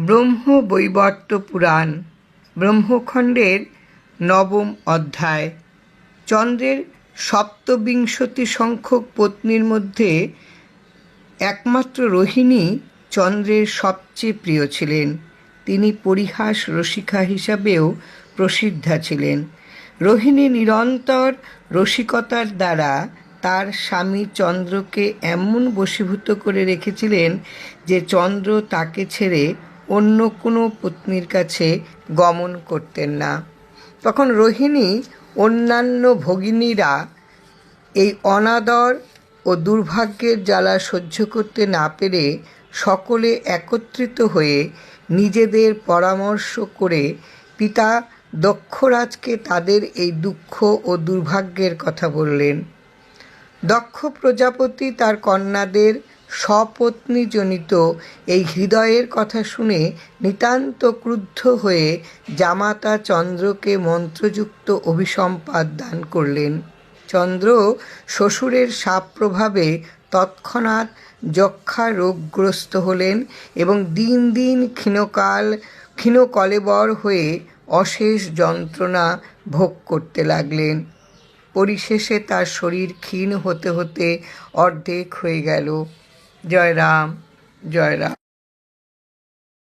ব্রহ্মবৈবর্ত পুরাণ ব্রহ্মখণ্ডের নবম অধ্যায়। চন্দ্রের সপ্তবিংশতি সংখ্যক পত্নীর মধ্যে একমাত্র রোহিণী চন্দ্রের সবচেয়ে প্রিয় ছিলেন। তিনি পরিহাস রসিকা হিসাবেও প্রসিদ্ধা ছিলেন। রোহিণী নিরন্তর রসিকতার দ্বারা তার স্বামী চন্দ্রকে এমন বশীভূত করে রেখেছিলেন যে চন্দ্র তাকে ছেড়ে অন্য কোনো পত্নীর কাছে গমন করতেন না। তখন রোহিণী অন্যান্য ভগিনীরা এই অনাদর ও দুর্ভাগ্যের জ্বালা সহ্য করতে না পেরে সকলে একত্রিত হয়ে নিজেদের পরামর্শ করে পিতা দক্ষরাজকে তাদের এই দুঃখ ও দুর্ভাগ্যের কথা বললেন। দক্ষ প্রজাপতি তার কন্যাদের সপত্নীজনিত এই হৃদয়ের কথা শুনে নিতান্ত ক্রুদ্ধ হয়ে জামাতা চন্দ্রকে মন্ত্রযুক্ত অভিসম্পাত দান করলেন। চন্দ্র শ্বশুরের শাপ প্রভাবে তৎক্ষণাৎ যক্ষা রোগগ্রস্ত হলেন এবং দিন দিন ক্ষীণকলেবর হয়ে অশেষ যন্ত্রণা ভোগ করতে লাগলেন। পরিশেষে তার শরীর ক্ষীণ হতে হতে অর্ধেক হয়ে গেল। জয় রাম, জয় রাম।